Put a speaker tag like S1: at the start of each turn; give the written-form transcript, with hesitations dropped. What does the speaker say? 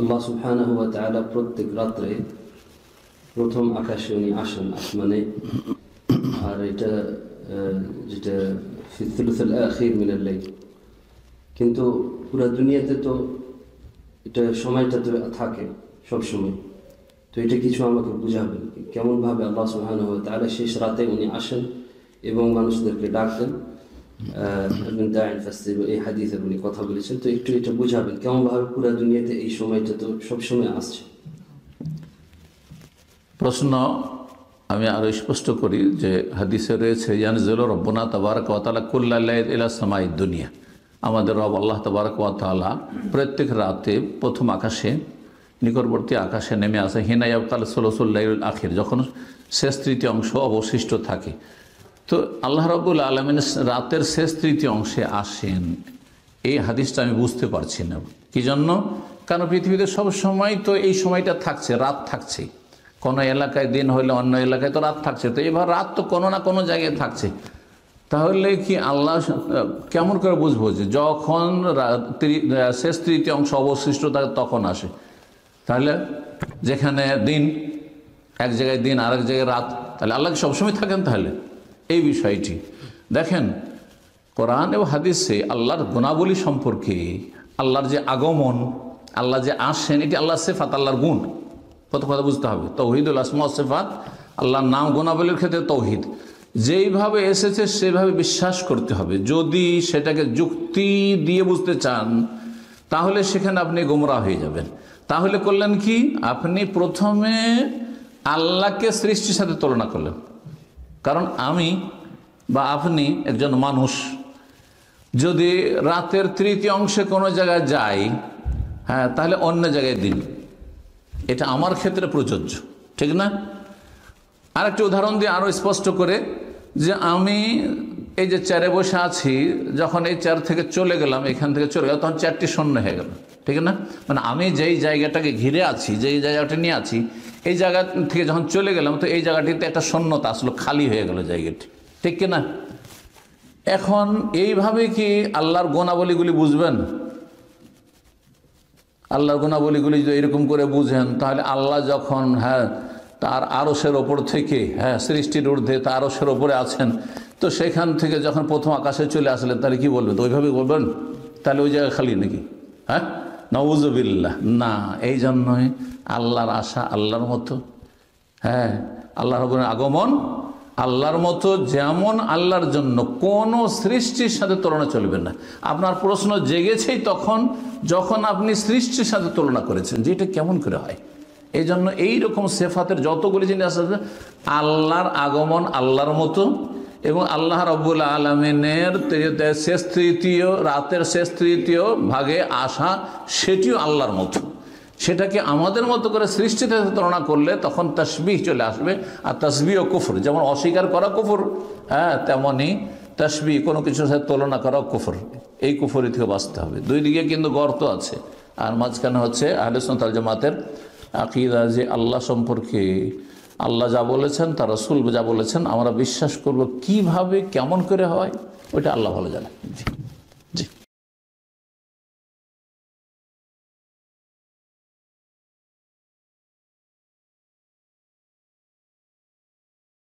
S1: আল্লাহ সুবহানাহু ওয়া তাআলা প্রত্যেক রাত্রে প্রথম আকাশে উনি আসেন আসমানে, আর এটা যেটা ফি থুলুসিল আখির মিনাল লাইল। কিন্তু পুরো দুনিয়াতে তো এটা সময়টা তো থাকে সব সময়, তো এটা কিছু আমাকে বুঝাবেন কেমনভাবে আল্লাহ সুবহানাহু ওয়া তাআলা শেষ রাতে উনি আসেন এবং মানুষদেরকে ডাকতেন। এই হাদিসের উনি কথা বলেছেন, তো একটু এটা বুঝাবেন কেমনভাবে পুরো দুনিয়াতে এই সময়টা তো সবসময় আসছে।
S2: প্রশ্ন আমি আরো স্পষ্ট করি যে হাদিসে রয়েছে ইয়ানজিলু রব্বুনা তাবারাকা ওয়া তাআলা কুল্লা লাইল ইলা সামাইদ দুনিয়া, আমাদের রব আল্লাহ তাবারাকা ওয়া তাআলা প্রত্যেক রাতে প্রথম আকাশে নিকটবর্তী আকাশে নেমে আসে হিনা ইয়াবকাল সুলুসুল লাইলুল আখির, যখন শেষ তৃতীয় অংশ অবশিষ্ট থাকে। তো আল্লাহ রাব্বুল আলামিন রাতের শেষ তৃতীয় অংশে আসেন, এই হাদিসটা আমি বুঝতে পারছি না কি জন্য। কারণ পৃথিবীতে সব সময় তো এই সময়টা থাকছে, রাত থাকছে, কোনো এলাকায় দিন হইলে অন্য এলাকায় তো রাত থাকছে, তো এবার রাত তো কোনো না কোনো জায়গায় থাকছে। তাহলে কি আল্লাহ কেমন করে বুঝবো যে যখন শেষ তৃতীয় অংশ অবশিষ্ট থাকে তখন আসে? তাহলে যেখানে দিন এক জায়গায় দিন আর এক জায়গায় রাত, তাহলে আল্লাহ সবসময় থাকেন? তাহলে এই বিষয়টি দেখেন কোরআন এবং হাদিসে আল্লাহর গুণাবলী সম্পর্কে, আল্লাহর যে আগমন, আল্লাহ যে আসেন, এটি আল্লাহর সিফাত, আল্লাহর গুণ। কত কথা বুঝতে হবে, তৌহিদুল আসমা ওয়াস সিফাত, আল্লাহর নাম গুণাবলীর ক্ষেত্রে তৌহিদ যেইভাবে এসেছে সেভাবে বিশ্বাস করতে হবে। যদি সেটাকে যুক্তি দিয়ে বুঝতে চান তাহলে সেখানে আপনি গোমরা হয়ে যাবেন। তাহলে করলেন কি, আপনি প্রথমে আল্লাহকে সৃষ্টির সাথে তুলনা করলেন। কারণ আমি বা আপনি একজন মানুষ যদি রাতের তৃতীয় অংশে কোনো জায়গায় যাই, হ্যাঁ, তাহলে অন্য জায়গায় দিন, এটা আমার ক্ষেত্রে প্রযোজ্য, ঠিক না? আরেকটি উদাহরণ দিয়ে আরও স্পষ্ট করে, যে আমি এই যে চেয়ারে বসে আছি, যখন এই চেয়ার থেকে চলে গেলাম, এখান থেকে চলে গেলাম, তখন চেয়ারটি শূন্য হয়ে গেল, ঠিক না? মানে আমি যেই জায়গাটাকে ঘিরে আছি, যেই জায়গাটা নিয়ে আছি, এই জায়গা থেকে যখন চলে গেলাম তো এই জায়গাটিতে একটা শূন্যতা আসলো, খালি হয়ে গেল জায়গাটি, ঠিক কিনা? এখন এইভাবে কি আল্লাহর গুণাবলীগুলি বুঝবেন? আল্লাহর গুণাবলীগুলি যদি এরকম করে বুঝেন, তাহলে আল্লাহ যখন তার আরশের ওপর থেকে, সৃষ্টির ঊর্ধ্বে তার আরশের ওপরে আছেন, তো সেখান থেকে যখন প্রথম আকাশে চলে আসলেন, তাহলে কি বলবেন? তো ওইভাবে বলবেন? তাহলে ওই জায়গা খালি নাকি? নাউযুবিল্লাহ। না, এই জন্যই আল্লাহর আশা আল্লাহর মতো, আল্লাহর আগমন আল্লাহর মতো, যেমন আল্লাহর জন্য কোনো সৃষ্টির সাথে তুলনা চলবে না। আপনার প্রশ্ন জেগেছেই তখন যখন আপনি সৃষ্টির সাথে তুলনা করেছেন, যে এটা কেমন করে হয়। এই জন্য এইরকম সেফাতের যতগুলি জিনিস আছে, আল্লাহর আগমন আল্লাহর মতো, এবং আল্লাহ রাব্বুল আলামিনের শেষ তৃতীয় রাতের শেষ তৃতীয় ভাগে আসা, সেটিও আল্লাহর মতো। সেটাকে আমাদের মতো করে সৃষ্টিতে তুলনা করলে তখন তাসবিহ চলে আসবে। আর তাসবিহ ও কুফর, যেমন অস্বীকার করা কুফর, তেমনই তাসবিহ কোনো কিছুর সাথে তুলনা করা কুফর। এই কুফরি থেকে বাঁচতে হবে। দুই দিকে কিন্তু গর্ত আছে, আর মাঝখানে হচ্ছে আহলে সুন্নাত ওয়াল জামাতের আকীদা, যে আল্লাহ সম্পর্কে আল্লাহ যা বলেছেন, তার রাসূল যা বলেছেন আমরা বিশ্বাস করব। কিভাবে কেমন করে হয় ওইটা আল্লাহ ভালো জানেন।